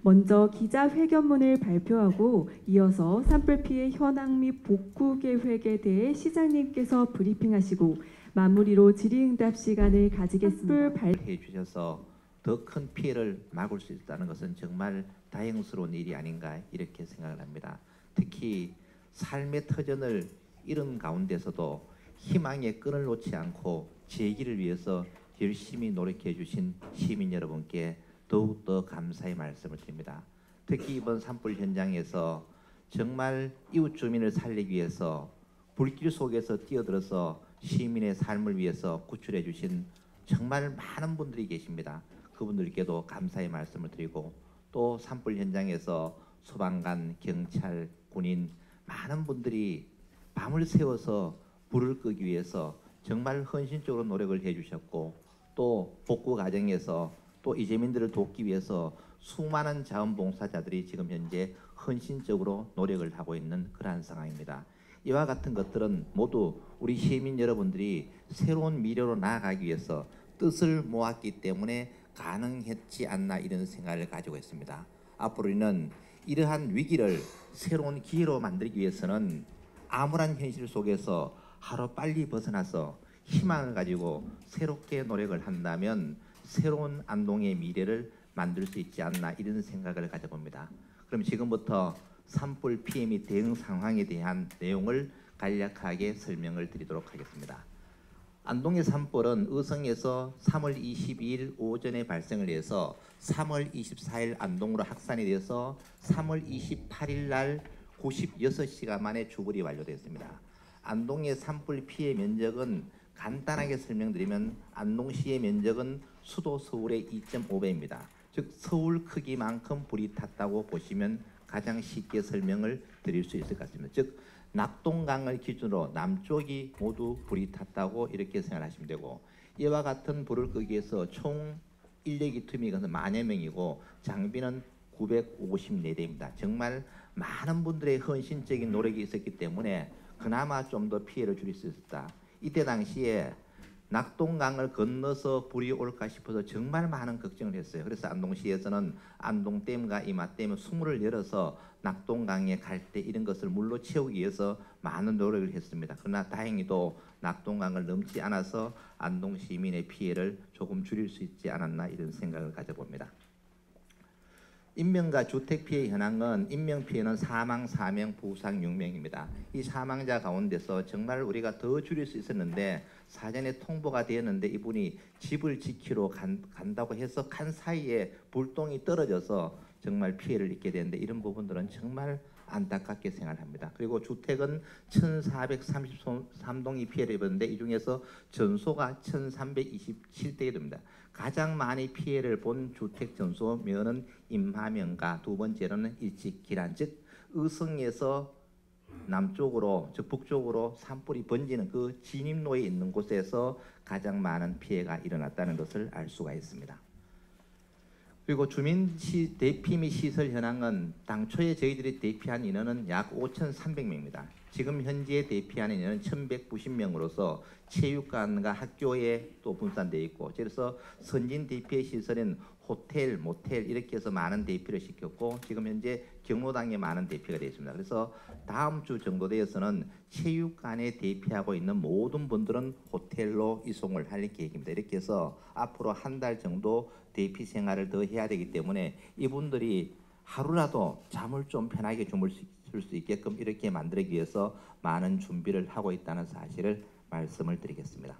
먼저 기자회견문을 발표하고 이어서 산불 피해 현황 및 복구 계획에 대해 시장님께서 브리핑하시고 마무리로 질의응답 시간을 가지겠습니다. 해 주셔서 더 큰 피해를 막을 수 있다는 것은 정말 다행스러운 일이 아닌가 이렇게 생각을 합니다. 특히 삶의 터전을 잃은 가운데서도 희망의 끈을 놓지 않고 재기를 위해서 열심히 노력해 주신 시민 여러분께 더욱더 감사의 말씀을 드립니다. 특히 이번 산불 현장에서 정말 이웃 주민을 살리기 위해서 불길 속에서 뛰어들어서 시민의 삶을 위해서 구출해 주신 정말 많은 분들이 계십니다. 그분들께도 감사의 말씀을 드리고 또 산불 현장에서 소방관, 경찰, 군인 많은 분들이 밤을 새워서 불을 끄기 위해서 정말 헌신적으로 노력을 해주셨고 또 복구 과정에서 또 이재민들을 돕기 위해서 수많은 자원봉사자들이 지금 현재 헌신적으로 노력을 하고 있는 그러한 상황입니다. 이와 같은 것들은 모두 우리 시민 여러분들이 새로운 미래로 나아가기 위해서 뜻을 모았기 때문에 가능했지 않나 이런 생각을 가지고 있습니다. 앞으로 우리는 이러한 위기를 새로운 기회로 만들기 위해서는 암울한 현실 속에서 하루 빨리 벗어나서 희망을 가지고 새롭게 노력을 한다면 새로운 안동의 미래를 만들 수 있지 않나 이런 생각을 가져봅니다. 그럼 지금부터 산불 피해 및 대응 상황에 대한 내용을 간략하게 설명을 드리도록 하겠습니다. 안동의 산불은 의성에서 3월 22일 오전에 발생을 해서 3월 24일 안동으로 확산이 되어서 3월 28일 날 96시간 만에 추불이 완료됐습니다. 안동의 산불 피해 면적은 간단하게 설명드리면 안동시의 면적은 수도 서울의 2.5배입니다. 즉 서울 크기만큼 불이 탔다고 보시면 가장 쉽게 설명을 드릴 수 있을 것 같습니다. 즉 낙동강을 기준으로 남쪽이 모두 불이 탔다고 이렇게 생각하시면 되고 이와 같은 불을 끄기 위해서 총 인력이 투입이 만여 명이고 장비는 954대입니다. 정말 많은 분들의 헌신적인 노력이 있었기 때문에 그나마 좀 더 피해를 줄일 수 있었다. 이때 당시에 낙동강을 건너서 불이 올까 싶어서 정말 많은 걱정을 했어요. 그래서 안동시에서는 안동댐과 이마댐 수문을 열어서 낙동강에 갈 때 이런 것을 물로 채우기 위해서 많은 노력을 했습니다. 그러나 다행히도 낙동강을 넘지 않아서 안동 시민의 피해를 조금 줄일 수 있지 않았나 이런 생각을 가져봅니다. 인명과 주택 피해 현황은 인명 피해는 사망 4명, 부상 6명입니다. 이 사망자 가운데서 정말 우리가 더 줄일 수 있었는데 사전에 통보가 되었는데 이분이 집을 지키러 간다고 해서 간 사이에 불똥이 떨어져서 정말 피해를 입게 되는데 이런 부분들은 정말 안타깝게 생각합니다. 그리고 주택은 1433동이 피해를 입었는데 이 중에서 전소가 1327대가 됩니다. 가장 많이 피해를 본 주택 전소면은 임하면가, 두 번째로는 일직기란, 즉 의성에서 남쪽으로 즉 북쪽으로 산불이 번지는 그 진입로에 있는 곳에서 가장 많은 피해가 일어났다는 것을 알 수가 있습니다. 그리고 주민 대피 및 시설 현황은 당초에 저희들이 대피한 인원은 약 5,300명입니다. 지금 현재 대피하는 인원은 1,190명으로서 체육관과 학교에 또 분산되어 있고 그래서 선진 대피의 시설인 호텔, 모텔 이렇게 해서 많은 대피를 시켰고 지금 현재 경로당에 많은 대피가 되어 있습니다. 그래서 다음 주 정도 되어서는 체육관에 대피하고 있는 모든 분들은 호텔로 이송을 할 계획입니다. 이렇게 해서 앞으로 한 달 정도 대피 생활을 더 해야 되기 때문에 이분들이 하루라도 잠을 좀 편하게 주무실 수 있게끔 이렇게 만들기 위해서 많은 준비를 하고 있다는 사실을 말씀을 드리겠습니다.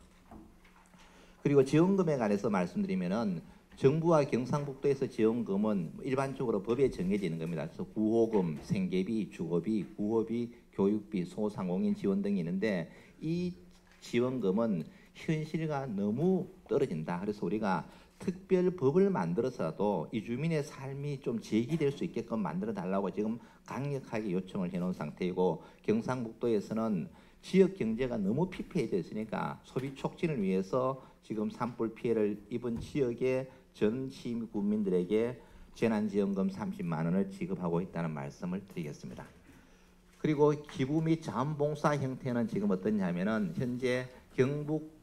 그리고 지원금에 관해서 말씀드리면은 정부와 경상북도에서 지원금은 일반적으로 법에 정해지는 겁니다. 그래서 구호금, 생계비, 주거비, 구호비, 교육비, 소상공인 지원 등이 있는데 이 지원금은 현실과 너무 떨어진다. 그래서 우리가 특별 법을 만들어서도 이 주민의 삶이 좀 제기될 수 있게끔 만들어 달라고 지금 강력하게 요청을 해놓은 상태이고 경상북도에서는 지역 경제가 너무 피폐해져 있으니까 소비 촉진을 위해서 지금 산불 피해를 입은 지역의 전 시민 국민들에게 재난지원금 30만 원을 지급하고 있다는 말씀을 드리겠습니다. 그리고 기부 및 자원봉사 형태는 지금 어떠냐면은 현재 경북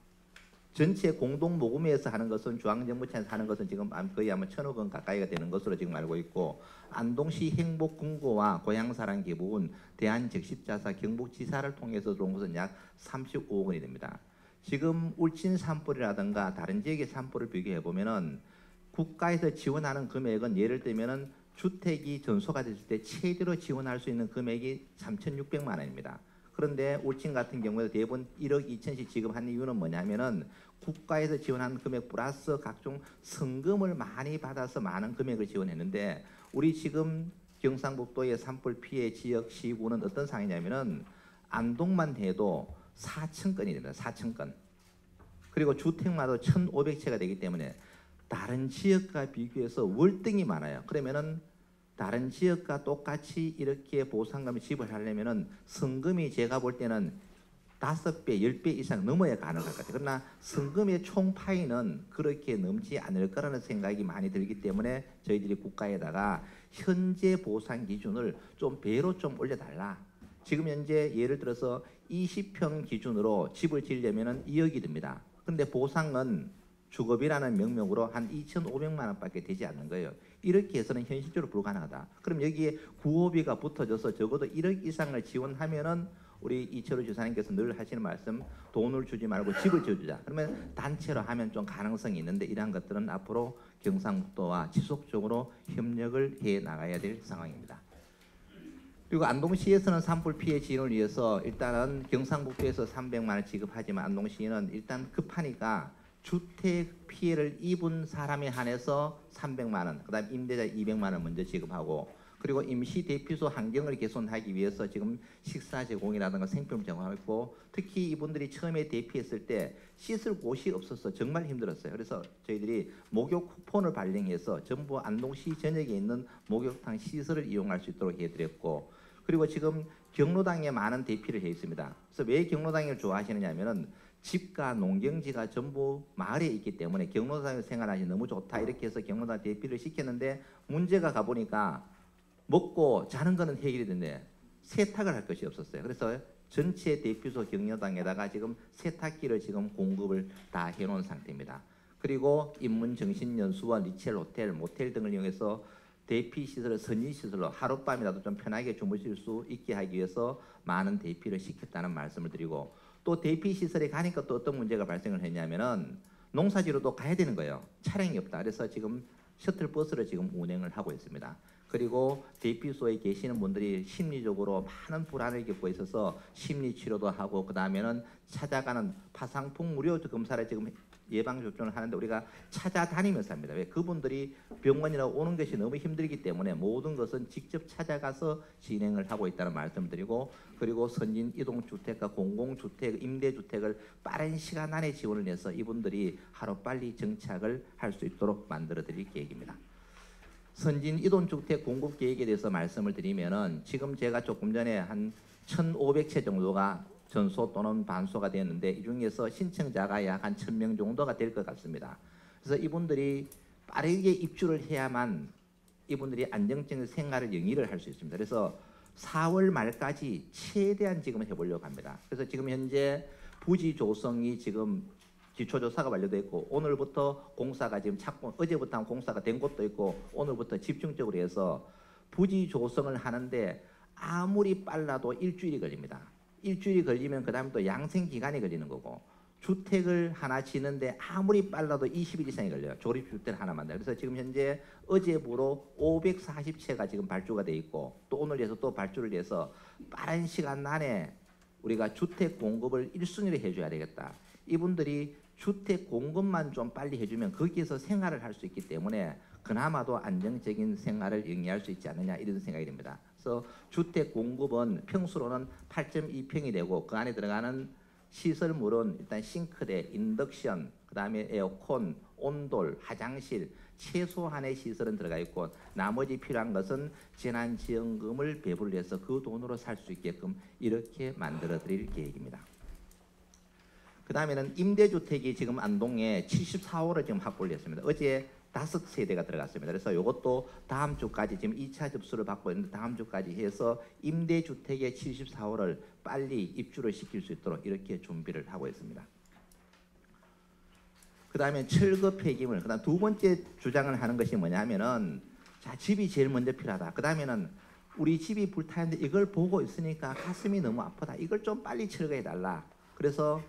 전체 공동 모금회에서 하는 것은 중앙정부청에서 하는 것은 지금 거의 아마 1,000억 원 가까이가 되는 것으로 지금 알고 있고, 안동시 행복금고와 고향사랑기부은 대한적십자사 경북지사를 통해서 들어온 것은 약 35억 원이 됩니다. 지금 울진 산불이라든가 다른 지역의 산불을 비교해 보면은 국가에서 지원하는 금액은 예를 들면은 주택이 전소가 됐을 때 최대로 지원할 수 있는 금액이 3,600만 원입니다. 그런데 울진 같은 경우에 대부분 1억 2천씩 지급한 이유는 뭐냐면은 국가에서 지원하는 금액 플러스 각종 성금을 많이 받아서 많은 금액을 지원했는데, 우리 지금 경상북도의 산불 피해 지역 시구는 어떤 상황이냐면은 안동만 해도 4,000건이 됩니다. 4,000건. 그리고 주택마다 1,500채가 되기 때문에 다른 지역과 비교해서 월등히 많아요. 그러면은 다른 지역과 똑같이 이렇게 보상금을 지불하려면은 성금이 제가 볼 때는 5배, 10배 이상 넘어야 가능할 것 같아요. 그러나 성금의 총 파이는 그렇게 넘지 않을 거라는 생각이 많이 들기 때문에 저희들이 국가에다가 현재 보상 기준을 좀 배로 좀 올려달라. 지금 현재 예를 들어서 20평 기준으로 집을 지으려면은 2억이 듭니다. 그런데 보상은 주거비라는 명목으로 한 2,500만 원밖에 되지 않는 거예요. 이렇게 해서는 현실적으로 불가능하다. 그럼 여기에 구호비가 붙어져서 적어도 1억 이상을 지원하면은 우리 이철우 지사님께서 늘 하시는 말씀, 돈을 주지 말고 집을 지어주자. 그러면 단체로 하면 좀 가능성이 있는데, 이러한 것들은 앞으로 경상북도와 지속적으로 협력을 해 나가야 될 상황입니다. 그리고 안동시에서는 산불 피해 지원을 위해서 일단은 경상북도에서 300만 원 지급하지만 안동시는 일단 급하니까 주택 피해를 입은 사람에 한해서 300만 원, 그다음 임대자 200만 원 먼저 지급하고, 그리고 임시 대피소 환경을 개선하기 위해서 지금 식사 제공이라든가 생필품 제공하고, 특히 이분들이 처음에 대피했을 때 씻을 곳이 없어서 정말 힘들었어요. 그래서 저희들이 목욕 쿠폰을 발행해서 전부 안동시 전역에 있는 목욕탕 시설을 이용할 수 있도록 해드렸고, 그리고 지금 경로당에 많은 대피를 해 있습니다. 그래서 왜 경로당을 좋아하시느냐면은 집과 농경지가 전부 마을에 있기 때문에 경로당 생활하기 너무 좋다, 이렇게 해서 경로당 대피를 시켰는데, 문제가 가보니까 먹고 자는 거는 해결이 됐는데 세탁을 할 것이 없었어요. 그래서 전체 대피소 경로당에다가 지금 세탁기를 지금 공급을 다 해놓은 상태입니다. 그리고 인문정신연수원, 리첼 호텔, 모텔 등을 이용해서 대피시설을 선진시설로 하룻밤이라도 좀 편하게 주무실 수 있게 하기 위해서 많은 대피를 시켰다는 말씀을 드리고, 또 대피시설에 가니까 또 어떤 문제가 발생을 했냐면은 농사지로도 가야 되는 거예요. 차량이 없다. 그래서 지금 셔틀버스를 지금 운행을 하고 있습니다. 그리고 대피소에 계시는 분들이 심리적으로 많은 불안을 겪고 있어서 심리치료도 하고, 그 다음에는 찾아가는 파상풍 무료 검사를 지금 예방접종을 하는데 우리가 찾아다니면서 합니다. 왜? 그분들이 병원이나 오는 것이 너무 힘들기 때문에 모든 것은 직접 찾아가서 진행을 하고 있다는 말씀을 드리고, 그리고 선진 이동주택과 공공주택, 임대주택을 빠른 시간 안에 지원을 해서 이분들이 하루빨리 정착을 할 수 있도록 만들어 드릴 계획입니다. 선진 이동주택 공급 계획에 대해서 말씀을 드리면은 지금 제가 조금 전에 한 1,500채 정도가 전소 또는 반소가 되었는데, 이 중에서 신청자가 약 한 1,000명 정도가 될 것 같습니다. 그래서 이분들이 빠르게 입주를 해야만 이분들이 안정적인 생활을 영위를 할 수 있습니다. 그래서 4월 말까지 최대한 지금 해보려고 합니다. 그래서 지금 현재 부지 조성이 지금 기초조사가 완료됐고, 오늘부터 공사가 지금 어제부터 공사가 된 곳도 있고, 오늘부터 집중적으로 해서 부지 조성을 하는데 아무리 빨라도 일주일이 걸립니다. 일주일이 걸리면 그 다음에 또 양생 기간이 걸리는 거고, 주택을 하나 지는데 아무리 빨라도 20일 이상이 걸려요. 조립주택 하나 만들. 그래서 지금 현재 어제부로 540채가 지금 발주가 돼 있고, 또 오늘에서 또 발주를 해서 빠른 시간 안에 우리가 주택 공급을 1순위로 해줘야 되겠다. 이분들이 주택 공급만 좀 빨리 해주면 거기에서 생활을 할 수 있기 때문에 그나마도 안정적인 생활을 영위할 수 있지 않느냐, 이런 생각이 듭니다. 그래서 주택 공급은 평수로는 8.2평이 되고, 그 안에 들어가는 시설물은 일단 싱크대, 인덕션, 그 다음에 에어컨, 온돌, 화장실, 최소한의 시설은 들어가 있고, 나머지 필요한 것은 재난지원금을 배분을 해서 그 돈으로 살 수 있게끔 이렇게 만들어 드릴 계획입니다. 그 다음에는 임대주택이 지금 안동에 74호를 지금 확보를 했습니다. 어제 5세대가 들어갔습니다. 그래서 이것도 다음 주까지 지금 2차 접수를 받고 있는데, 다음 주까지 해서 임대주택의 74호를 빨리 입주를 시킬 수 있도록 이렇게 준비를 하고 있습니다. 그다음에 철거 폐기물. 그다음 두 번째 주장을 하는 것이 뭐냐면은 자 집이 제일 먼저 필요하다. 그다음에는 우리 집이 불타는데 이걸 보고 있으니까 가슴이 너무 아프다. 이걸 좀 빨리 철거해 달라. 그래서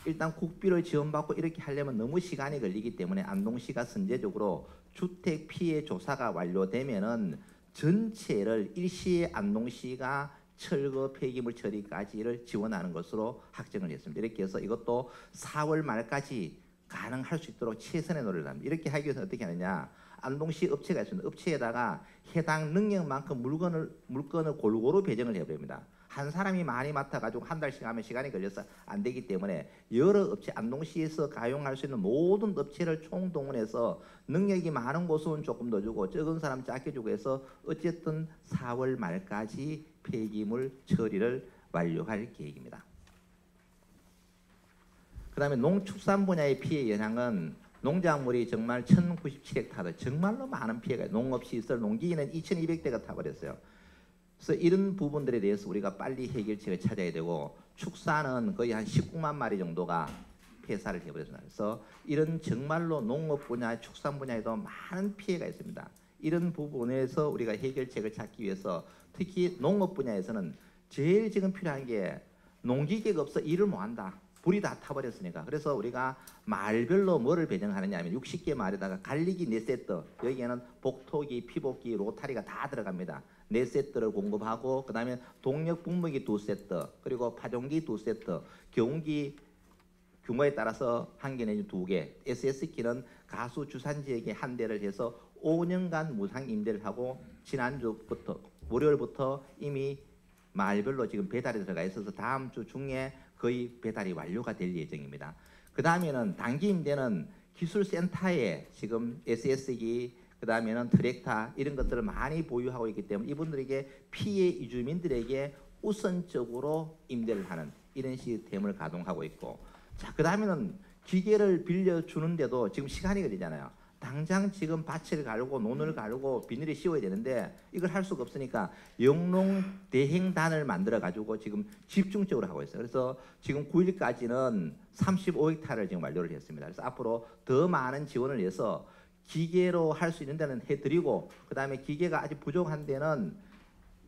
일단 국비를 지원받고 이렇게 하려면 너무 시간이 걸리기 때문에 안동시가 선제적으로 주택 피해 조사가 완료되면은 전체를 일시에 안동시가 철거 폐기물 처리까지를 지원하는 것으로 확정을 했습니다. 이렇게 해서 이것도 4월 말까지 가능할 수 있도록 최선의 노력을 합니다. 이렇게 하기 위해서 어떻게 하느냐? 안동시 업체가 있습니다. 업체에다가 해당 능력만큼 물건을 골고루 배정을 해버립니다. 한 사람이 많이 맡아가지고 한 달씩 하면 시간이 걸려서 안 되기 때문에 여러 업체, 안동시에서 가용할 수 있는 모든 업체를 총동원해서 능력이 많은 곳은 조금 더 주고 적은 사람 작게 주고 해서 어쨌든 4월 말까지 폐기물 처리를 완료할 계획입니다. 그 다음에 농축산 분야의 피해 영향은 농작물이 정말 1097헥타르 정말로 많은 피해가 농업시설, 농기계는 2200대가 타버렸어요. 그래서 이런 부분들에 대해서 우리가 빨리 해결책을 찾아야 되고 축사는 거의 한 19만 마리 정도가 폐사를 해버렸습니다. 그래서 이런 정말로 농업 분야, 축산 분야에도 많은 피해가 있습니다. 이런 부분에서 우리가 해결책을 찾기 위해서 특히 농업 분야에서는 제일 지금 필요한 게 농기계가 없어 일을 못한다. 불이 다 타버렸으니까. 그래서 우리가 마을별로 뭐를 배정하느냐 하면 60개 마을에다가 갈리기 4세트, 여기에는 복토기, 피복기, 로타리가 다 들어갑니다. 4세트를 공급하고 그 다음에 동력 분무기 2세트, 그리고 파종기 2세트, 경운기 규모에 따라서 1개 내지 2개, SS기는 가수 주산지역에 1대를 해서 5년간 무상 임대를 하고 지난주부터 월요일부터 이미 마을별로 지금 배달이 들어가 있어서 다음 주 중에 거의 배달이 완료가 될 예정입니다. 그 다음에는 단기 임대는 기술센터에 지금 SS기, 그 다음에는 트랙터 이런 것들을 많이 보유하고 있기 때문에 이분들에게 피해 이주민들에게 우선적으로 임대를 하는 이런 시스템을 가동하고 있고, 자, 그 다음에는 기계를 빌려주는데도 지금 시간이 걸리잖아요. 당장 지금 밭을 갈고 논을 갈고 비닐을 씌워야 되는데 이걸 할 수가 없으니까 영농 대행단을 만들어 가지고 지금 집중적으로 하고 있어요. 그래서 지금 9일까지는 35헥타를 지금 완료를 했습니다. 그래서 앞으로 더 많은 지원을 해서 기계로 할 수 있는 데는 해드리고, 그 다음에 기계가 아직 부족한 데는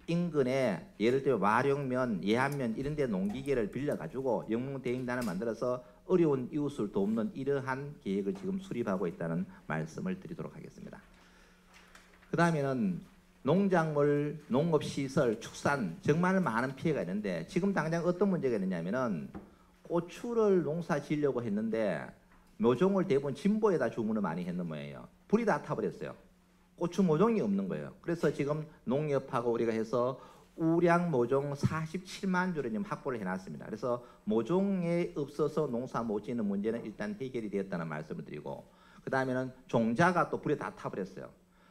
인근에 예를 들어 와룡면, 예안면 이런 데 농기계를 빌려가지고 영농 대행단을 만들어서 어려운 이웃을 돕는 이러한 계획을 지금 수립하고 있다는 말씀을 드리도록 하겠습니다. 그 다음에는 농작물, 농업시설, 축산 정말 많은 피해가 있는데 지금 당장 어떤 문제가 있느냐면은 고추를 농사 지으려고 했는데 묘종을 대부분 진보에다 주문을 많이 했는 모양이에요. 불이 다 타버렸어요. 고추 모종이 없는 거예요. 그래서 지금 농협하고 우리가 해서 우량 모종 47만 주를 지금 확보를 해놨습니다. 그래서 모종에 없어서 농사 못 짓는 문제는 일단 해결이 되었다는 말씀을 드리고, 그 다음에는 종자가 또 불에 다 타버렸어요.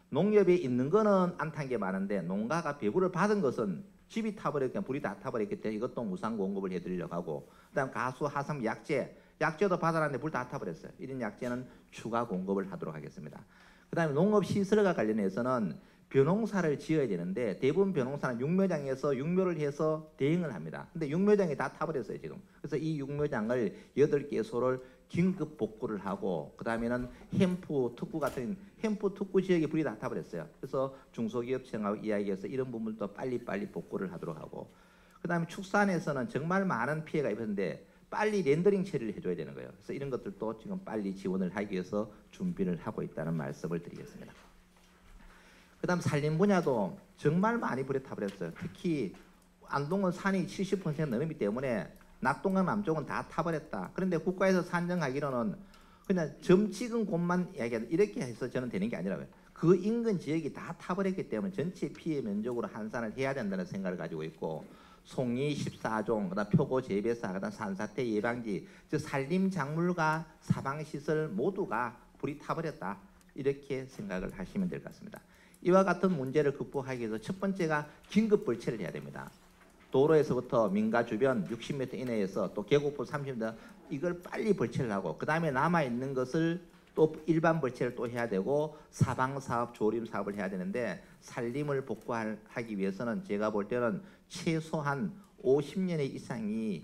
농협에 있는 거는 안 탄 게 많은데 농가가 배부를 받은 것은 집이 타버렸기 때문에 불이 다 타버렸기 때문에 이것도 무상 공급을 해드리려고 하고, 그 다음 가수, 하삼, 약재도 받아놨는데 불 다 타버렸어요. 이런 약재는 추가 공급을 하도록 하겠습니다. 그 다음에 농업시설과 관련해서는 벼농사를 지어야 되는데 대부분 벼농사는 육묘장에서 육묘를 해서 대행을 합니다. 근데 육묘장이 다 타버렸어요 지금. 그래서 이 육묘장을 8개소를 긴급 복구를 하고, 그 다음에는 햄프 특구 같은 햄프 특구 지역에 불이 다 타버렸어요. 그래서 중소기업청하고 이야기해서 이런 부분도 빨리빨리 복구를 하도록 하고, 그 다음에 축산에서는 정말 많은 피해가 입었는데 빨리 렌더링 처리를 해줘야 되는 거예요. 그래서 이런 것들도 지금 빨리 지원을 하기 위해서 준비를 하고 있다는 말씀을 드리겠습니다. 그 다음 산림 분야도 정말 많이 불에 타버렸어요. 특히 안동은 산이 70% 넘기 때문에 낙동과 남쪽은 다 타버렸다. 그런데 국가에서 산정하기로는 그냥 점 찍은 곳만 이야기하는 이렇게 해서 저는 되는 게 아니라고요. 그 인근 지역이 다 타버렸기 때문에 전체 피해 면적으로 환산을 해야 된다는 생각을 가지고 있고, 송이 14종, 그다음 표고 재배사, 그다음 산사태 예방지, 즉 산림 작물과 사방시설 모두가 불이 타버렸다. 이렇게 생각을 하시면 될 것 같습니다. 이와 같은 문제를 극복하기 위해서 첫 번째가 긴급 벌채를 해야 됩니다. 도로에서부터 민가 주변 60m 이내에서 또 계곡부 30m 이걸 빨리 벌채를 하고, 그 다음에 남아있는 것을 또 일반 벌채를 또 해야 되고 사방사업, 조림사업을 해야 되는데 산림을 복구하기 위해서는 제가 볼 때는 최소한 50년의 이상이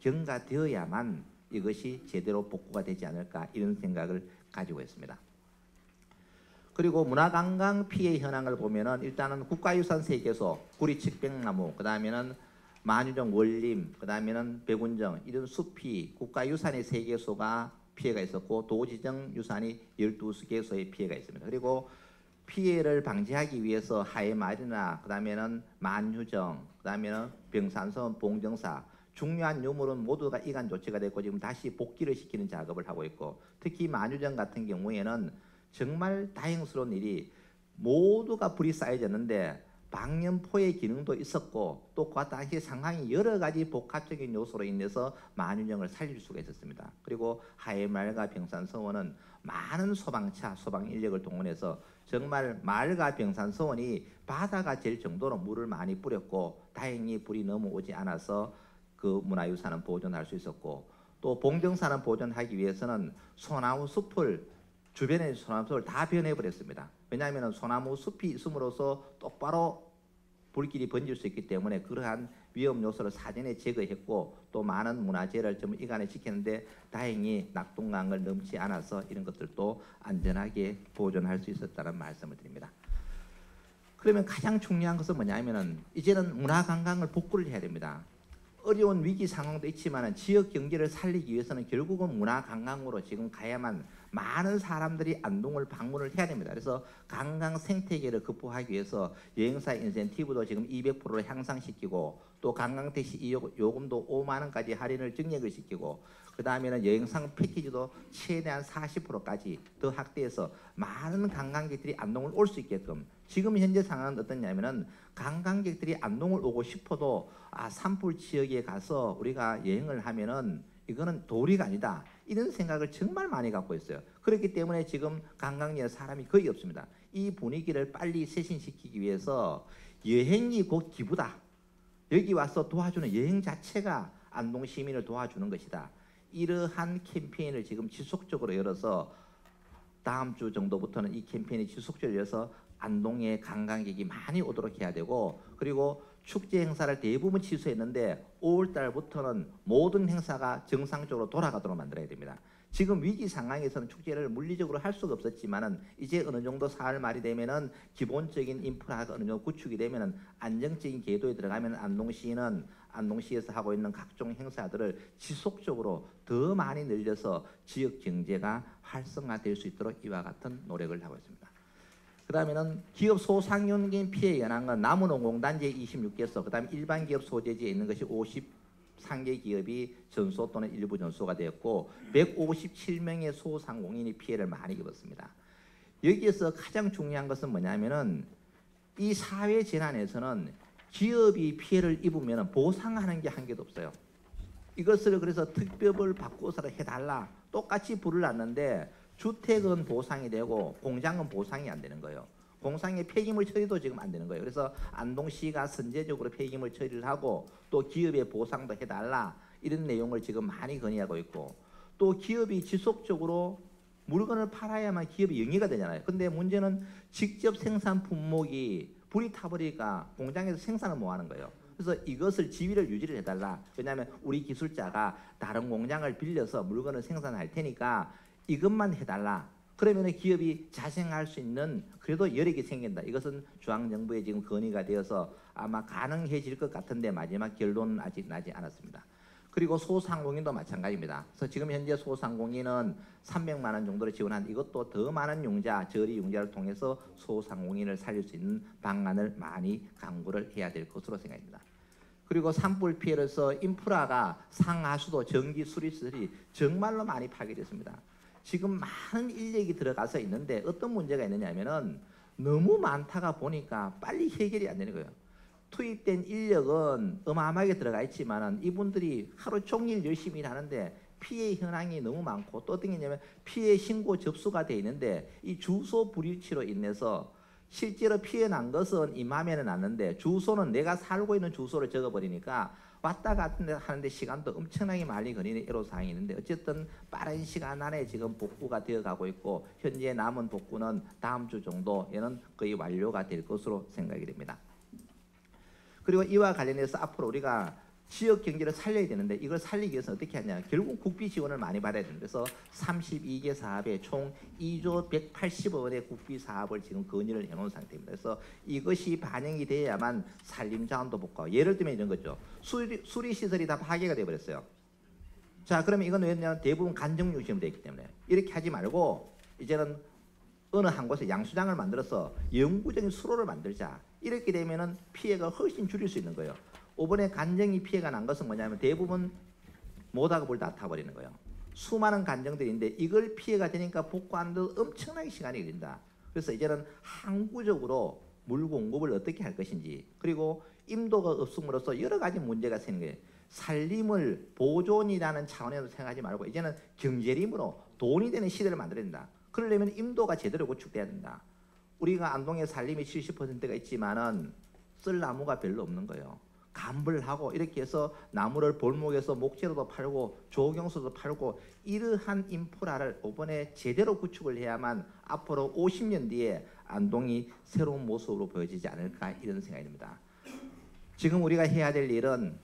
경과되어야만 이것이 제대로 복구가 되지 않을까 이런 생각을 가지고 있습니다. 그리고 문화관광 피해 현황을 보면은 일단은 국가유산 세계소, 구리측백나무, 그 다음에는 만유정 원림, 그 다음에는 백운정 이런 숲이 국가유산의 세계소가 피해가 있었고 도지정 유산이 12개소의 피해가 있습니다. 그리고 피해를 방지하기 위해서 하회마을이나 그 다음에는 만유정, 그 다음에는 병산선, 봉정사 중요한 유물은 모두가 이관 조치가 됐고 지금 다시 복귀를 시키는 작업을 하고 있고 특히 만유정 같은 경우에는 정말 다행스러운 일이 모두가 불이 쌓여졌는데 방염포의 기능도 있었고 또 그 당시 상황이 여러 가지 복합적인 요소로 인해서 만유정을 살릴 수가 있었습니다. 그리고 하회마을과 병산서원은 많은 소방차, 소방 인력을 동원해서 정말 마을과 병산서원이 바다가 될 정도로 물을 많이 뿌렸고 다행히 불이 넘어오지 않아서 그 문화유산은 보존할 수 있었고 또 봉정산은 보존하기 위해서는 소나무 숲을 주변의 소나무 숲을 다 변해버렸습니다. 왜냐하면 소나무 숲이 있음으로써 똑바로 불길이 번질 수 있기 때문에 그러한 위험 요소를 사전에 제거했고 또 많은 문화재를 좀 이관을 시켰는데 다행히 낙동강을 넘지 않아서 이런 것들도 안전하게 보존할 수 있었다는 말씀을 드립니다. 그러면 가장 중요한 것은 뭐냐면은 이제는 문화관광을 복구를 해야 됩니다. 어려운 위기 상황도 있지만 지역 경제를 살리기 위해서는 결국은 문화관광으로 지금 가야만 많은 사람들이 안동을 방문을 해야 됩니다. 그래서 관광 생태계를 극복하기 위해서 여행사 인센티브도 지금 200%를 향상시키고 또 관광 택시 요금도 5만 원까지 할인을 증액을 시키고 그 다음에는 여행상 패키지도 최대한 40%까지 더 확대해서 많은 관광객들이 안동을 올 수 있게끔 지금 현재 상황은 어떠냐면은 관광객들이 안동을 오고 싶어도 산불 지역에 가서 우리가 여행을 하면은 이거는 도리가 아니다. 이런 생각을 정말 많이 갖고 있어요. 그렇기 때문에 지금 관광지에 사람이 거의 없습니다. 이 분위기를 빨리 쇄신시키기 위해서 여행이 곧 기부다. 여기 와서 도와주는 여행 자체가 안동 시민을 도와주는 것이다. 이러한 캠페인을 지금 지속적으로 열어서 다음 주 정도부터는 이 캠페인이 지속적으로 열어서 안동에 관광객이 많이 오도록 해야 되고 그리고 축제 행사를 대부분 취소했는데 5월 달부터는 모든 행사가 정상적으로 돌아가도록 만들어야 됩니다. 지금 위기 상황에서는 축제를 물리적으로 할 수가 없었지만은 이제 어느 정도 4월 말이 되면은 기본적인 인프라가 어느 정도 구축이 되면은 안정적인 궤도에 들어가면 안동시는 안동시에서 하고 있는 각종 행사들을 지속적으로 더 많이 늘려서 지역 경제가 활성화될 수 있도록 이와 같은 노력을 하고 있습니다. 그 다음에는 기업 소상공인 피해 현황은 나무농공단지 26개소, 그 다음에 일반 기업 소재지에 있는 것이 53개 기업이 전소 또는 일부 전소가 되었고 157명의 소상공인이 피해를 많이 입었습니다. 여기에서 가장 중요한 것은 뭐냐면은 이 사회 재난에서는 기업이 피해를 입으면 보상하는 게 한 개도 없어요. 이것을 그래서 특별을 바꿔서 해달라. 똑같이 불을 났는데 주택은 보상이 되고 공장은 보상이 안 되는 거예요. 공장의 폐기물 처리도 지금 안 되는 거예요. 그래서 안동시가 선제적으로 폐기물 처리를 하고 또 기업의 보상도 해달라 이런 내용을 지금 많이 건의하고 있고 또 기업이 지속적으로 물건을 팔아야만 기업이 영위가 되잖아요. 근데 문제는 직접 생산 품목이 불이 타버리니까 공장에서 생산을 못 하는 거예요. 그래서 이것을 지위를 유지를 해달라. 왜냐하면 우리 기술자가 다른 공장을 빌려서 물건을 생산할 테니까 이것만 해달라. 그러면 기업이 자생할 수 있는 그래도 여력이 생긴다. 이것은 중앙정부에 지금 건의가 되어서 아마 가능해질 것 같은데 마지막 결론은 아직 나지 않았습니다. 그리고 소상공인도 마찬가지입니다. 그래서 지금 현재 소상공인은 300만 원 정도를 지원한 이것도 더 많은 융자, 저리 융자를 통해서 소상공인을 살릴 수 있는 방안을 많이 강구를 해야 될 것으로 생각합니다. 그리고 산불 피해로서 인프라가 상하수도, 전기, 수리시설이 정말로 많이 파괴됐습니다. 지금 많은 인력이 들어가서 있는데 어떤 문제가 있느냐면은 너무 많다가 보니까 빨리 해결이 안 되는 거예요. 투입된 인력은 어마어마하게 들어가 있지만은 이분들이 하루 종일 열심히 하는데 피해 현황이 너무 많고 또 어떤 게 있냐면 피해 신고 접수가 돼 있는데 이 주소 불일치로 인해서 실제로 피해 난 것은 이맘에는 났는데 주소는 내가 살고 있는 주소를 적어버리니까 왔다 갔다 하는데 시간도 엄청나게 많이 걸리는 애로사항이 있는데 어쨌든 빠른 시간 안에 지금 복구가 되어가고 있고 현재 남은 복구는 다음 주 정도에는 거의 완료가 될 것으로 생각이 됩니다. 그리고 이와 관련해서 앞으로 우리가 지역 경제를 살려야 되는데 이걸 살리기 위해서 어떻게 하냐? 결국 국비 지원을 많이 받아야 되는 그래서 32개 사업에 총 2조 180억 원의 국비 사업을 지금 건의를 해놓은 상태입니다. 그래서 이것이 반영이 돼야만 산림 자원도 복구하고 예를 들면 이런 거죠. 수리 시설이 다 파괴가 돼버렸어요. 자, 그러면 이건 왜냐면 대부분 간접 중심으로 되어 있기 때문에 이렇게 하지 말고 이제는 어느 한 곳에 양수장을 만들어서 영구적인 수로를 만들자. 이렇게 되면은 피해가 훨씬 줄일 수 있는 거예요. 이번에 간정이 피해가 난 것은 뭐냐면 대부분 못하고 볼 다 타버리는 거예요. 수많은 간정들인데 이걸 피해가 되니까 복구하는데 엄청나게 시간이 걸린다. 그래서 이제는 항구적으로 물 공급을 어떻게 할 것인지 그리고 임도가 없음으로써 여러 가지 문제가 생기는 거예요. 살림을 보존이라는 차원에서 생각하지 말고 이제는 경제림으로 돈이 되는 시대를 만들어야 된다. 그러려면 임도가 제대로 구축돼야 된다. 우리가 안동에 살림이 70%가 있지만은 쓸 나무가 별로 없는 거예요. 감불을 하고 이렇게 해서 나무를 볼목에서 목재로도 팔고 조경수도 팔고 이러한 인프라를 이번에 제대로 구축을 해야만 앞으로 50년 뒤에 안동이 새로운 모습으로 보여지지 않을까 이런 생각이 듭니다. 지금 우리가 해야 될 일은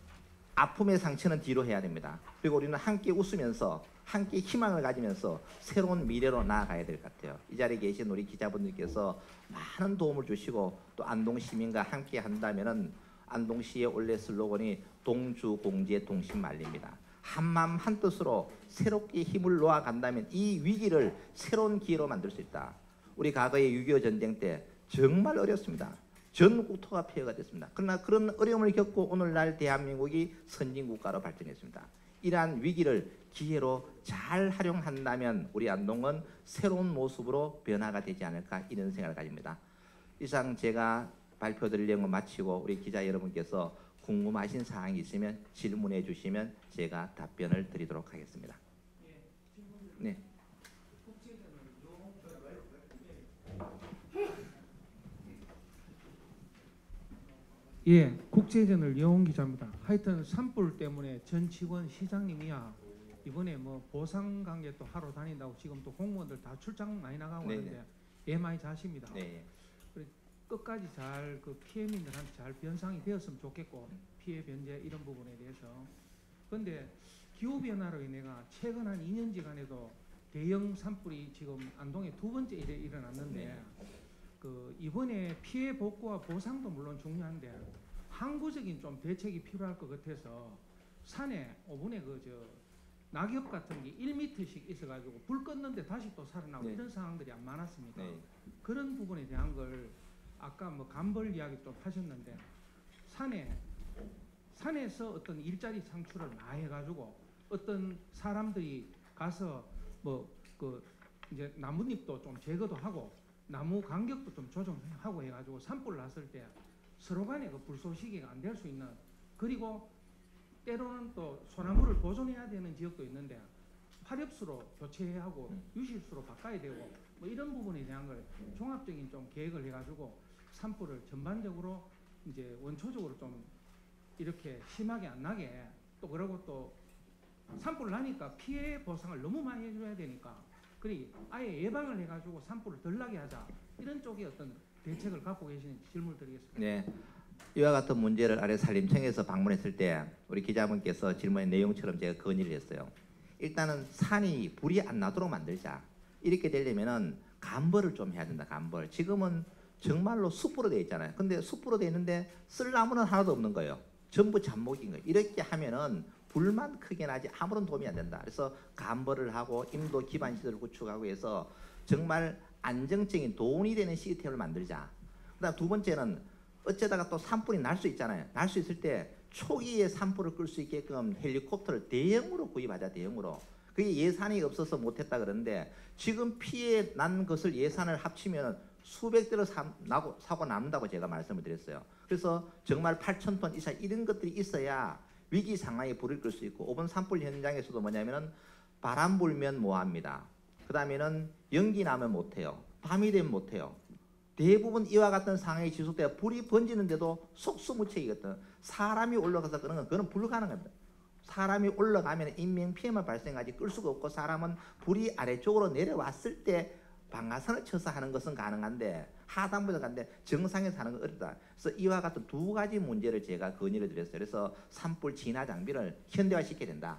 아픔의 상처는 뒤로 해야 됩니다. 그리고 우리는 함께 웃으면서 함께 희망을 가지면서 새로운 미래로 나아가야 될 것 같아요. 이 자리에 계신 우리 기자분들께서 많은 도움을 주시고 또 안동 시민과 함께 한다면은 안동시의 원래 슬로건이 동주공지의 동심말입니다. 한마음 한뜻으로 새롭게 힘을 놓아간다면 이 위기를 새로운 기회로 만들 수 있다. 우리 과거의 6.25 전쟁 때 정말 어렵습니다. 전 국토가 피해가 됐습니다. 그러나 그런 어려움을 겪고 오늘날 대한민국이 선진국가로 발전했습니다. 이러한 위기를 기회로 잘 활용한다면 우리 안동은 새로운 모습으로 변화가 되지 않을까 이런 생각을 가집니다. 이상 제가 발표드릴 내용을 마치고 우리 기자 여러분께서 궁금하신 사항이 있으면 질문해 주시면 제가 답변을 드리도록 하겠습니다. 네. 예, 국제전을 이용 기자입니다. 하여튼 산불 때문에 전 직원 시장님이야 이번에 뭐 보상 관계 또 하러 다닌다고 지금 또 공무원들 다 출장 많이 나가고 네네. 하는데 애 많이 자십니다. 네. 끝까지 잘 그 피해민들한테 잘 변상이 되었으면 좋겠고 피해 변제 이런 부분에 대해서. 그런데 기후 변화로 인해가 최근 한 2년지간에도 대형 산불이 지금 안동에 두 번째 일어났는데 네. 그 이번에 피해 복구와 보상도 물론 중요한데 항구적인 좀 대책이 필요할 것 같아서 산에 오분에 낙엽 같은 게 1m씩 있어가지고 불 껐는데 다시 또 살아나고 네. 이런 상황들이 안 많았습니까? 네. 그런 부분에 대한 걸 아까 뭐 감벌 이야기 좀 하셨는데 산에서 어떤 일자리 창출을 많이 해가지고 어떤 사람들이 가서 뭐 그 이제 나뭇잎도 좀 제거도 하고 나무 간격도 좀 조정하고 해가지고 산불 났을 때 서로 간에 그 불쏘시개가 안 될 수 있는 그리고 때로는 또 소나무를 보존해야 되는 지역도 있는데 화렵수로 교체해야 하고 유실수로 바꿔야 되고 뭐 이런 부분에 대한 걸 종합적인 좀 계획을 해가지고 산불을 전반적으로 이제 원초적으로 좀 이렇게 심하게 안 나게 또 그러고 또 산불 나니까 피해 보상을 너무 많이 해줘야 되니까 그리 아예 예방을 해가지고 산불을 덜 나게 하자 이런 쪽에 어떤 대책을 갖고 계시는지 질문을 드리겠습니다. 네. 이와 같은 문제를 아래 산림청에서 방문했을 때 우리 기자분께서 질문의 내용처럼 제가 건의를 했어요. 일단은 산이 불이 안 나도록 만들자. 이렇게 되려면은 감벌을 좀 해야 된다. 감벌. 지금은 정말로 숲으로 되어 있잖아요. 근데 숲으로 되어 있는데 쓸 나무는 하나도 없는 거예요. 전부 잡목인 거예요. 이렇게 하면은 불만 크게 나지 아무런 도움이 안 된다. 그래서 감벌을 하고 임도 기반 시설을 구축하고 해서 정말 안정적인 돈이 되는 시스템을 만들자. 그다음 두 번째는 어쩌다가 또 산불이 날 수 있잖아요. 날 수 있을 때 초기에 산불을 끌 수 있게끔 헬리콥터를 대형으로 구입하자. 대형으로. 그게 예산이 없어서 못했다 그러는데 지금 피해 난 것을 예산을 합치면 수백 대로 사고 남는다고 제가 말씀을 드렸어요. 그래서 정말 8,000톤 이상 이런 것들이 있어야 위기 상황에 불을 끌 수 있고 이번 산불 현장에서도 뭐냐면은 바람 불면 뭐합니다. 그 다음에는 연기 나면 못해요. 밤이 되면 못해요. 대부분 이와 같은 상황이 지속되어 불이 번지는데도 속수무책이거든. 사람이 올라가서 그런 건 그건 불가능합니다. 사람이 올라가면 인명 피해만 발생하지 끌 수가 없고 사람은 불이 아래쪽으로 내려왔을 때 방아선을 쳐서 하는 것은 가능한데 하단부에서 가는데 정상에서 하는 건 어렵다. 그래서 이와 같은 두 가지 문제를 제가 건의를 드렸어요. 그래서 산불 진화 장비를 현대화시켜야 된다.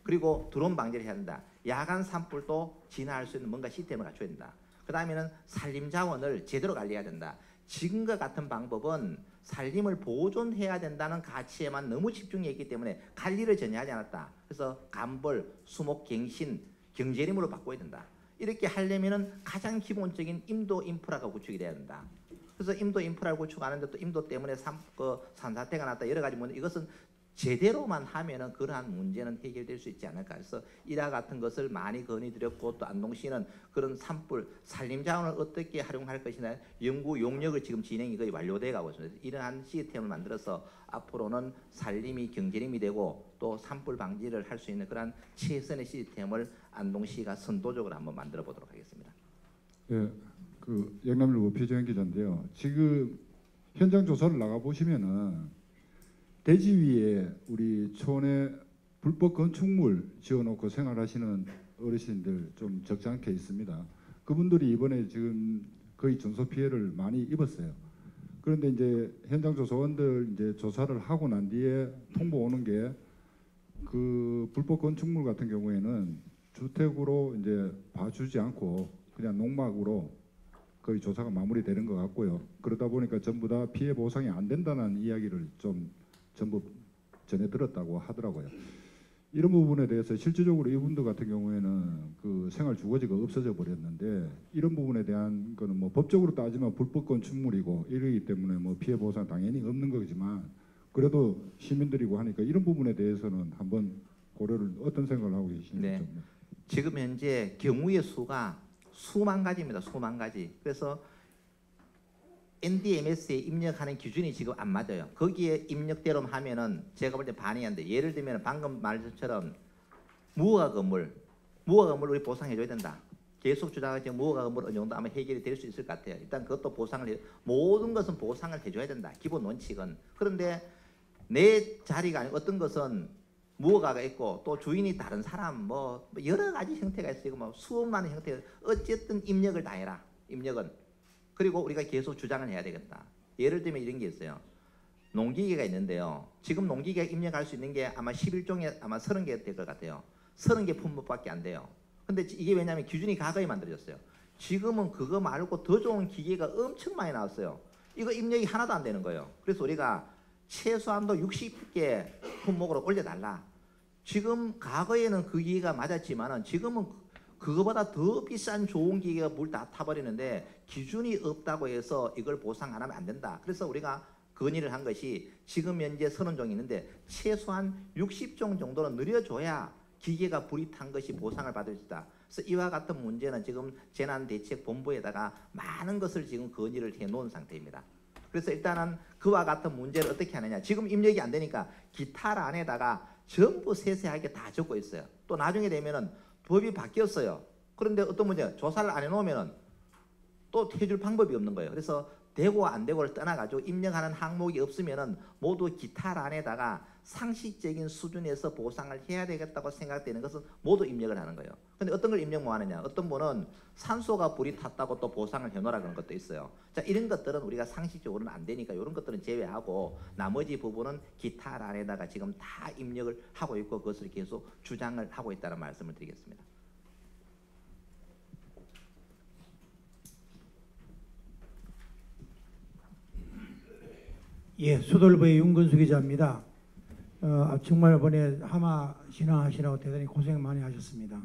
그리고 드론 방지를 해야 된다. 야간 산불도 진화할 수 있는 뭔가 시스템을 갖춰야 된다. 그 다음에는 산림 자원을 제대로 관리해야 된다. 지금과 같은 방법은 산림을 보존해야 된다는 가치에만 너무 집중했기 때문에 관리를 전혀 하지 않았다. 그래서 감벌, 수목, 갱신, 경제림으로 바꿔야 된다. 이렇게 하려면은 가장 기본적인 임도 인프라가 구축이 돼야 된다. 그래서 임도 인프라를 구축하는데 또 임도 때문에 산사태가 났다. 여러 가지 문제. 이것은 제대로만 하면은 그러한 문제는 해결될 수 있지 않을까. 그래서 이와 같은 것을 많이 건의드렸고 또 안동시는 그런 산불, 산림 자원을 어떻게 활용할 것이냐 연구 용역을 지금 진행이 거의 완료돼 가고 있습니다. 이러한 시스템을 만들어서 앞으로는 산림이 경제림이 되고 또 산불 방지를 할 수 있는 그런 최선의 시스템을 안동시가 선도적으로 한번 만들어 보도록 하겠습니다. 예, 그 영남일보 표정 기자인데요. 지금 현장 조사를 나가 보시면은 대지 위에 우리 촌에 불법 건축물 지어놓고 생활하시는 어르신들 좀 적잖게 있습니다. 그분들이 이번에 지금 거의 전소 피해를 많이 입었어요. 그런데 이제 현장 조사원들 이제 조사를 하고 난 뒤에 통보 오는 게 그 불법 건축물 같은 경우에는 주택으로 이제 봐주지 않고 그냥 농막으로 거의 조사가 마무리되는 것 같고요. 그러다 보니까 전부 다 피해 보상이 안 된다는 이야기를 좀 전부 전해 들었다고 하더라고요. 이런 부분에 대해서 실질적으로 이분들 같은 경우에는 그 생활 주거지가 없어져 버렸는데 이런 부분에 대한 거는 뭐 법적으로 따지면 불법 건축물이고 이러기 때문에 뭐 피해 보상 당연히 없는 거지만 그래도 시민들이고 하니까 이런 부분에 대해서는 한번 고려를 어떤 생각을 하고 계시는지. 네. 지금 현재 경우의 수가 수만 가지입니다. 수만 가지. 그래서 NDMS에 입력하는 기준이 지금 안 맞아요. 거기에 입력대로 하면은 제가 볼 때 반이 안 돼. 예를 들면 방금 말처럼 무허가 건물 우리 보상해줘야 된다. 계속 주장하지만 무허가 건물 어느 정도 아마 해결이 될 수 있을 것 같아요. 일단 그것도 모든 것은 보상을 해줘야 된다. 기본 원칙은. 그런데 내 자리가 아니고 어떤 것은 무허가가 있고 또 주인이 다른 사람 뭐 여러 가지 형태가 있어요. 뭐 수많은 형태가 어쨌든 입력을 다 해라. 입력은. 그리고 우리가 계속 주장을 해야 되겠다. 예를 들면 이런 게 있어요. 농기계가 있는데요. 지금 농기계가 입력할 수 있는 게 아마 11종에 아마 30개 될 것 같아요. 30개 품목밖에 안 돼요. 근데 이게 왜냐하면 기준이 과거에 만들어졌어요. 지금은 그거 말고 더 좋은 기계가 엄청 많이 나왔어요. 이거 입력이 하나도 안 되는 거예요. 그래서 우리가 최소한도 60개 품목으로 올려달라. 지금 과거에는 그 기계가 맞았지만은 지금은 그거보다 더 비싼 좋은 기계가 물 다 타버리는데 기준이 없다고 해서 이걸 보상 안 하면 안 된다. 그래서 우리가 건의를 한 것이 지금 현재 30종이 있는데 최소한 60종 정도는 늘려줘야 기계가 불이 탄 것이 보상을 받을 수 있다. 그래서 이와 같은 문제는 지금 재난대책본부에다가 많은 것을 지금 건의를 해놓은 상태입니다. 그래서 일단은 그와 같은 문제를 어떻게 하느냐. 지금 입력이 안 되니까 기타란에다가 전부 세세하게 다 적고 있어요. 또 나중에 되면은 법이 바뀌었어요. 그런데 어떤 문제 조사를 안 해놓으면은 또 해줄 방법이 없는 거예요. 그래서 되고 안 되고를 떠나가지고 입력하는 항목이 없으면은 모두 기타란에다가 상식적인 수준에서 보상을 해야 되겠다고 생각되는 것은 모두 입력을 하는 거예요. 근데 어떤 걸 입력 못 하느냐. 어떤 분은 산소가 불이 탔다고 또 보상을 해놓으라 그런 것도 있어요. 자, 이런 것들은 우리가 상식적으로는 안 되니까 이런 것들은 제외하고 나머지 부분은 기타란에다가 지금 다 입력을 하고 있고 그것을 계속 주장을 하고 있다는 말씀을 드리겠습니다. 예, 수돌부의 윤건수 기자입니다. 정말 이번에 하마 진화하시라고 대단히 고생 많이 하셨습니다.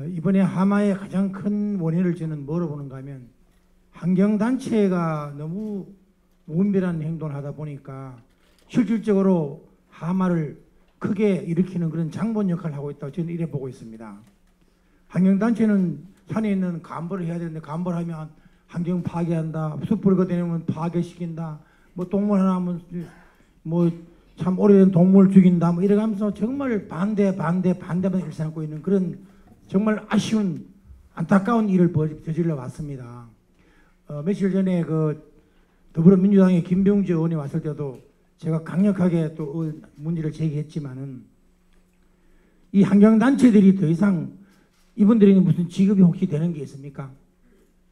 이번에 하마의 가장 큰 원인을 저는 뭐로 보는가 하면 환경단체가 너무 무분별한 행동을 하다 보니까 실질적으로 하마를 크게 일으키는 그런 장본 역할을 하고 있다고 저는 이래 보고 있습니다. 환경단체는 산에 있는 감벌을 해야 되는데 감벌하면 환경 파괴한다. 숲을 거대면 파괴시킨다. 뭐 동물 하나 하면 뭐 참 오래된 동물 죽인다. 뭐 이래가면서 정말 반대만 일삼고 있는 그런 정말 아쉬운 안타까운 일을 저질러 왔습니다. 며칠 전에 그 더불어민주당의 김병주 의원이 왔을 때도 제가 강력하게 또 문제를 제기했지만은 이 환경단체들이 더 이상 이분들이 무슨 지급이 혹시 되는 게 있습니까?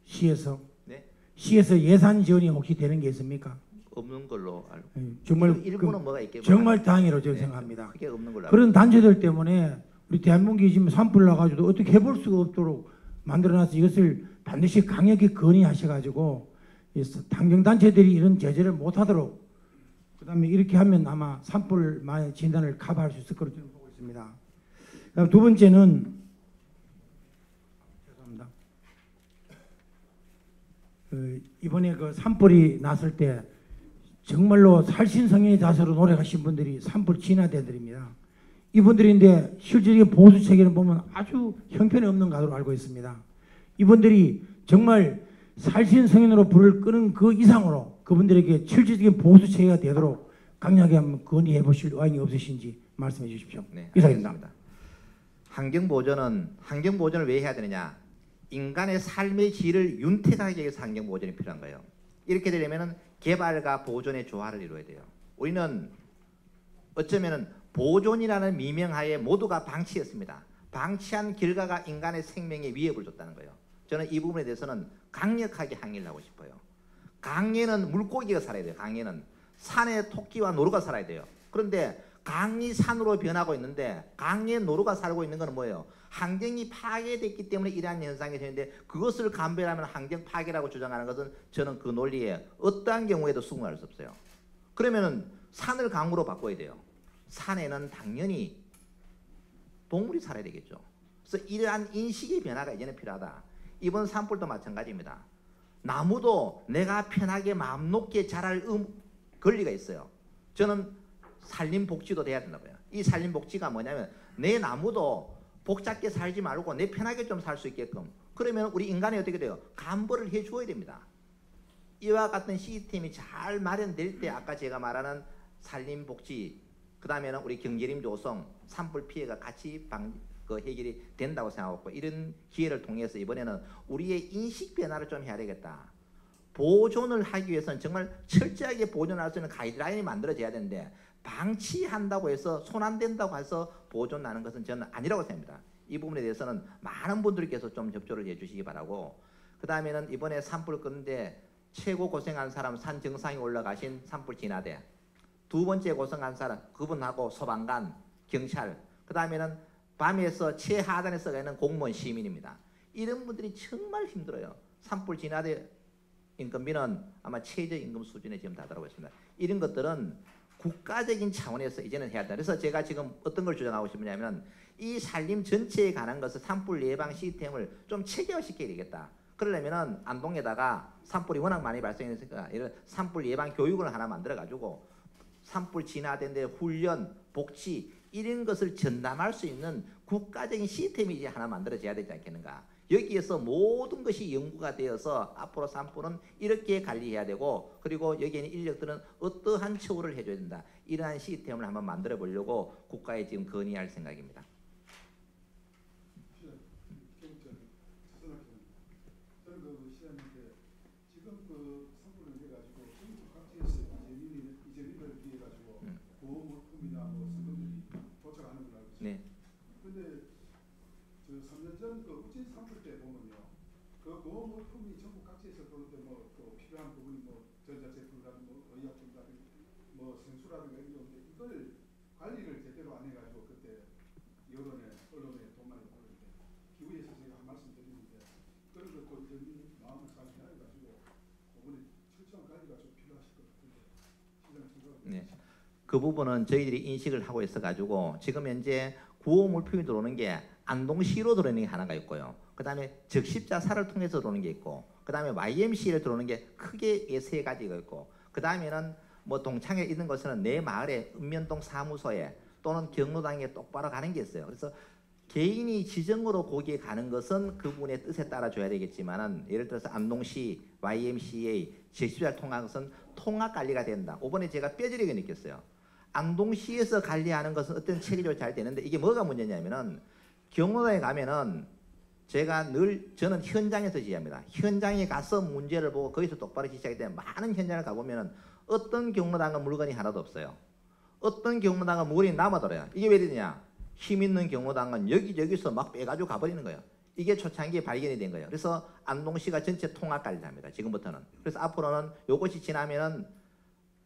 시에서 네. 시에서 예산 지원이 혹시 되는 게 있습니까? 없는 걸로 알고. 정말 일부는 뭐가 있겠고 정말 다행이라고 저는 네, 생각합니다. 크게 없는 걸로 알고. 그런 단체들 때문에 우리 대한민국이 지금 산불 나가지고 어떻게 해볼 수가 없도록 만들어놔서 이것을 반드시 강력히 건의하셔가지고 당정 단체들이 이런 제재를 못하도록 그다음에 이렇게 하면 아마 산불 진단을 커버할 수 있을 거로 저는 보고 있습니다. 그다음 두 번째는 죄송합니다. 이번에 그 산불이 났을 때 정말로 살신성인의 자세로 노력하신 분들이 산불 진화대들입니다. 이분들인데 실질적인 보수 체계를 보면 아주 형편이 없는 가도로 알고 있습니다. 이분들이 정말 살신성인으로 불을 끄는 그 이상으로 그분들에게 실질적인 보수 체계가 되도록 강력하게 한번 건의해 보실 의향이 없으신지 말씀해 주십시오. 네, 이상입니다. 알겠습니다. 환경 보존을 왜 해야 되느냐? 인간의 삶의 질을 윤택하게 위해서 환경 보존이 필요한 거예요. 이렇게 되려면은 개발과 보존의 조화를 이루어야 돼요. 우리는 어쩌면은 보존이라는 미명하에 모두가 방치했습니다. 방치한 결과가 인간의 생명에 위협을 줬다는 거예요. 저는 이 부분에 대해서는 강력하게 항의를 하고 싶어요. 강에는 물고기가 살아야 돼요. 강에는 산에 토끼와 노루가 살아야 돼요. 그런데 강이 산으로 변하고 있는데 강에 노루가 살고 있는 것은 뭐예요? 환경이 파괴됐기 때문에 이러한 현상이 되는데 그것을 감별하면 환경 파괴라고 주장하는 것은 저는 그 논리에 어떠한 경우에도 수긍할 수 없어요. 그러면은 산을 강으로 바꿔야 돼요. 산에는 당연히 동물이 살아야 되겠죠. 그래서 이러한 인식의 변화가 이제는 필요하다. 이번 산불도 마찬가지입니다. 나무도 내가 편하게 마음 놓게 자랄 권리가 있어요. 저는 산림복지도 돼야 된다고요. 이 산림복지가 뭐냐면 내 나무도 복잡게 살지 말고 내 편하게 좀 살 수 있게끔. 그러면 우리 인간이 어떻게 돼요? 감벌을 해줘야 됩니다. 이와 같은 시스템이 잘 마련될 때 아까 제가 말하는 산림복지 그 다음에는 우리 경제림 조성, 산불 피해가 같이 해결이 된다고 생각하고 이런 기회를 통해서 이번에는 우리의 인식 변화를 좀 해야 되겠다. 보존을 하기 위해서는 정말 철저하게 보존할 수 있는 가이드라인이 만들어져야 되는데 방치한다고 해서 손 안 된다고 해서 보존하는 것은 저는 아니라고 생각합니다. 이 부분에 대해서는 많은 분들께서 좀 협조를 해주시기 바라고 그 다음에는 이번에 산불 끄는데 최고 고생한 사람 산 정상에 올라가신 산불 진화대 두 번째 고생한 사람 그분하고 소방관, 경찰 그 다음에는 밤에서 최하단에 서 있는 공무원 시민입니다. 이런 분들이 정말 힘들어요. 산불 진화대 인건비는 아마 최저임금 수준에 지금 다다르고 있습니다. 이런 것들은 국가적인 차원에서 이제는 해야 한다. 그래서 제가 지금 어떤 걸 주장하고 싶으냐면 이 산림 전체에 관한 것을 산불 예방 시스템을 좀 체계화시켜야 되겠다. 그러려면은 안동에다가 산불이 워낙 많이 발생했으니까 이런 산불 예방 교육을 하나 만들어 가지고 산불 진화된 데 훈련, 복지 이런 것을 전담할 수 있는 국가적인 시스템이 이제 하나 만들어져야 되지 않겠는가. 여기에서 모든 것이 연구가 되어서 앞으로 산불은 이렇게 관리해야 되고 그리고 여기에 있는 인력들은 어떠한 처우를 해줘야 된다. 이러한 시스템을 한번 만들어 보려고 국가에 지금 건의할 생각입니다. 지금 그 산불을 해가지고 전국 각지에서 이재민을 위해 가지고 보호물품이나 뭐 상품들이 도착하는 걸 알고 있습니다. 네. 근데 저 3년 전 그 우진 산불 때 보면요, 그 보호물품이 전국 각지에서 들어올 때 뭐 또 필요한 부분이 뭐 전자제품이라든가 뭐 의약품이라든가 뭐 생수라든가 이런 건데 이걸 관리를 제대로 안 해가지고 그때 언론에 돈 많이 벌었는데 기후에서 제가 한 말씀 드리는데 그런 것도 이제 마음을 잘 해가지고 이번에 철저한 관리가 좀 필요하실 것 같은데 시장 생각을 네. 그 부분은 저희들이 인식을 하고 있어 가지고 지금 현재 구호 물품이 들어오는 게 안동시로 들어오는 게 하나가 있고요. 그 다음에 적십자사를 통해서 들어오는 게 있고 그 다음에 YMCA를 들어오는 게 크게 세 가지가 있고 그 다음에는 뭐 동창에 있는 것은 내 마을에 읍면동 사무소에 또는 경로당에 똑바로 가는 게 있어요. 그래서 개인이 지정으로 거기에 가는 것은 그분의 뜻에 따라 줘야 되겠지만은 예를 들어서 안동시, YMCA, 적십자를 통한 것은 통합 관리가 된다. 이번에 제가 뼈저리게 느꼈어요. 안동시에서 관리하는 것은 어떤 체계적으로 잘 되는데 이게 뭐가 문제냐면은 경로당에 가면은 저는 현장에서 지휘합니다. 현장에 가서 문제를 보고 거기서 똑바로 지시하기 때문에 많은 현장을 가보면은 어떤 경로당은 물건이 하나도 없어요. 어떤 경로당은 물건이 남아돌아요. 이게 왜 되냐? 힘 있는 경로당은 여기저기서 막 빼가지고 가버리는 거예요. 이게 초창기에 발견이 된 거예요. 그래서 안동시가 전체 통합 관리를 합니다. 지금부터는. 그래서 앞으로는 요것이 지나면은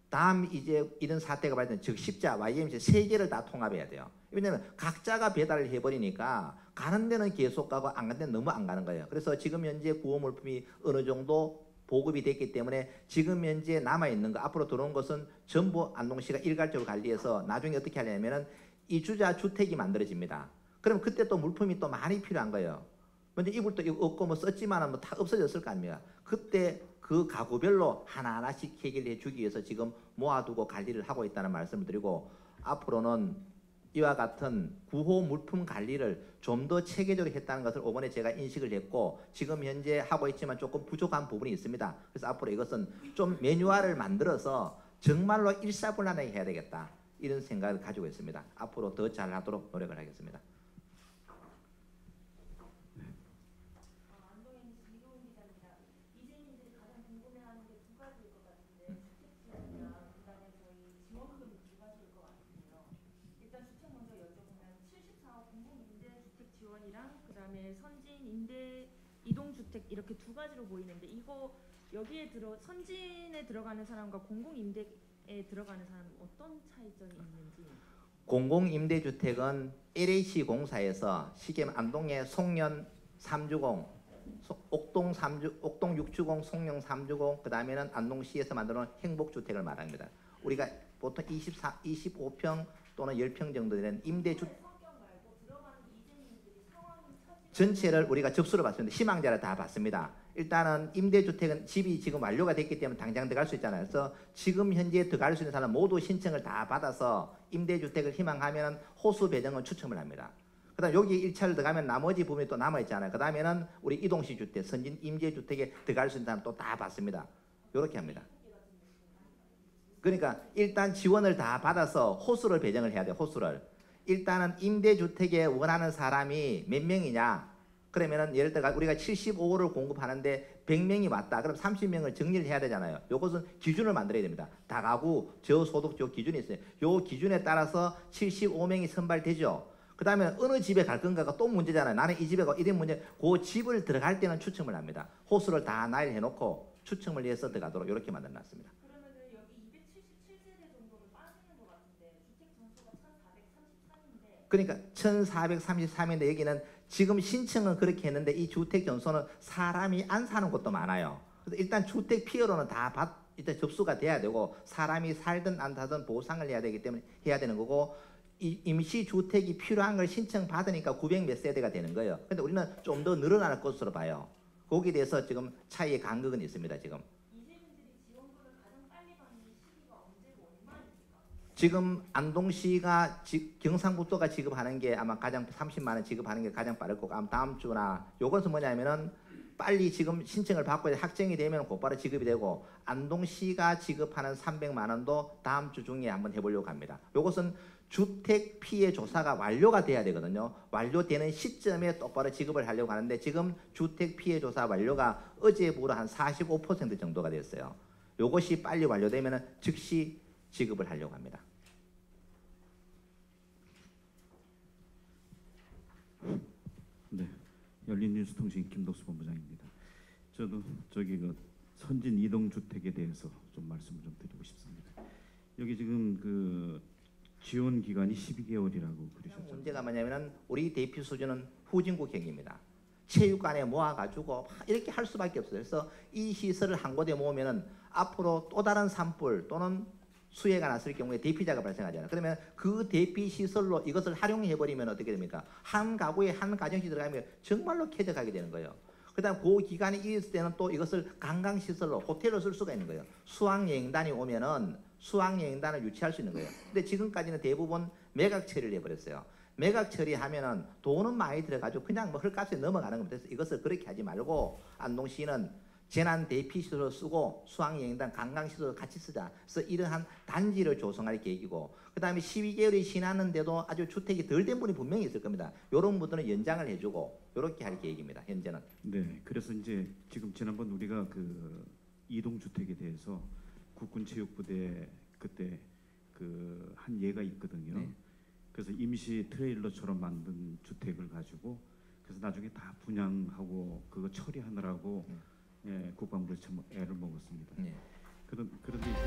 다음 이제 이런 사태가 발생, 즉 십자, YMCA 세 개를 다 통합해야 돼요. 왜냐하면 각자가 배달을 해버리니까 가는 데는 계속 가고 안 가는 데는 너무 안 가는 거예요. 그래서 지금 현재 구호 물품이 어느 정도 보급이 됐기 때문에 지금 현재 남아있는 거, 앞으로 들어온 것은 전부 안동시가 일괄적으로 관리해서 나중에 어떻게 하냐면은 이주자 주택이 만들어집니다. 그럼 그때 또 물품이 또 많이 필요한 거예요. 먼저 이불 또 이거 없고 뭐 썼지만 뭐 다 없어졌을 거 아닙니까? 그때 그 가구별로 하나하나씩 해결해 주기 위해서 지금 모아두고 관리를 하고 있다는 말씀을 드리고, 앞으로는 이와 같은 구호 물품 관리를 좀 더 체계적으로 했다는 것을 이번에 제가 인식을 했고, 지금 현재 하고 있지만 조금 부족한 부분이 있습니다. 그래서 앞으로 이것은 좀 매뉴얼을 만들어서 정말로 일사불란하게 해야 되겠다, 이런 생각을 가지고 있습니다. 앞으로 더 잘하도록 노력을 하겠습니다. 그다음에 선진 임대 이동주택 이렇게 두 가지로 보이는데, 이거 여기에 선진에 들어가는 사람과 공공 임대에 들어가는 사람은 어떤 차이점이 있는지. 공공임대주택은 LH 공사에서 시계면 안동의 송년 3주공, 옥동 6주공, 송영 3주공, 그 다음에는 안동시에서 만드는 행복주택을 말합니다. 우리가 보통 25평 또는 10평 정도 되는 임대주택 전체를 우리가 접수를 받습니다. 희망자를 다 받습니다. 일단은 임대주택은 집이 지금 완료가 됐기 때문에 당장 들어갈 수 있잖아요. 그래서 지금 현재 들어갈 수 있는 사람 모두 신청을 다 받아서 임대주택을 희망하면 호수 배정은 추첨을 합니다. 그 다음 여기 1차를 들어가면 나머지 부분이 또 남아있잖아요. 그 다음에는 우리 이동식 주택, 선진 임대주택에 들어갈 수 있는 사람 또 다 받습니다. 이렇게 합니다. 그러니까 일단 지원을 다 받아서 호수를 배정을 해야 돼요. 호수를. 일단은 임대주택에 원하는 사람이 몇 명이냐, 그러면은 예를 들어 우리가 75호를 공급하는데 100명이 왔다, 그럼 30명을 정리를 해야 되잖아요. 요것은 기준을 만들어야 됩니다. 다가구 저소득 저 기준이 있어요. 요 기준에 따라서 75명이 선발되죠. 그 다음에 어느 집에 갈 건가가 또 문제잖아요. 나는 이 집에 가 이런 문제. 그 집을 들어갈 때는 추첨을 합니다. 호수를 다 나열해 놓고 추첨을 해서 들어가도록 이렇게 만들어 놨습니다. 그러니까 1433인데 여기는 지금 신청은 그렇게 했는데 이 주택 전소는 사람이 안 사는 곳도 많아요. 그래서 일단 주택 피해로는 다 일단 접수가 돼야 되고, 사람이 살든 안 살든 보상을 해야 되기 때문에 해야 되는 거고, 이 임시주택이 필요한 걸 신청받으니까 900 몇 세대가 되는 거예요. 근데 우리는 좀 더 늘어날 것으로 봐요. 거기에 대해서 지금 차이의 간극은 있습니다. 지금 안동시가 경상북도가 지급하는 게 아마 가장 30만 원 지급하는 게 가장 빠를 거고, 아마 다음 주나, 요것은 뭐냐면은 빨리 지금 신청을 받고 확정이 되면 곧바로 지급이 되고, 안동시가 지급하는 300만 원도 다음 주 중에 한번 해보려고 합니다. 요것은 주택 피해 조사가 완료가 돼야 되거든요. 완료되는 시점에 똑바로 지급을 하려고 하는데, 지금 주택 피해 조사 완료가 어제부로 한 45% 정도가 됐어요. 요것이 빨리 완료되면 즉시 지급을 하려고 합니다. 네, 열린뉴스통신 김덕수 본부장입니다. 저도 그 선진 이동주택에 대해서 좀 말씀을 좀 드리고 싶습니다. 여기 지금 그 지원 기간이 12개월이라고 그러셨죠. 문제가 뭐냐면은 우리 대피 수준은 후진국형입니다. 체육관에 모아가지고 이렇게 할 수밖에 없어요. 그래서 이 시설을 한 곳에 모으면은 앞으로 또 다른 산불 또는 수해가 났을 경우에 대피자가 발생하잖아요. 그러면 그 대피 시설로 이것을 활용해 버리면 어떻게 됩니까? 한 가구에 한 가정씩 들어가면 정말로 쾌적하게 되는 거예요. 그다음 그 기간이 있을 때는 또 이것을 관광 시설로 호텔로 쓸 수가 있는 거예요. 수학여행단이 오면은 수학여행단을 유치할 수 있는 거예요. 근데 지금까지는 대부분 매각 처리를 해버렸어요. 매각 처리하면은 돈은 많이 들어가지고 그냥 뭐 헐값에 넘어가는 겁니다. 그래서 이것을 그렇게 하지 말고 안동시는 재난 대피 시설로 쓰고 수학여행단 관광시설로 같이 쓰자. 그래서 이러한 단지를 조성할 계획이고, 그 다음에 12개월이 지났는데도 아주 주택이 덜 된 분이 분명히 있을 겁니다. 이런 분들은 연장을 해주고 이렇게 할 계획입니다. 현재는. 네, 그래서 이제 지금 지난번 우리가 그 이동주택에 대해서 국군체육부대 그때 그 한 예가 있거든요. 네. 그래서 임시 트레일러처럼 만든 주택을 가지고 그래서 나중에 다 분양하고 그거 처리하느라고 예, 국방부에서 참 애를 먹었습니다. 네. 그런데 이제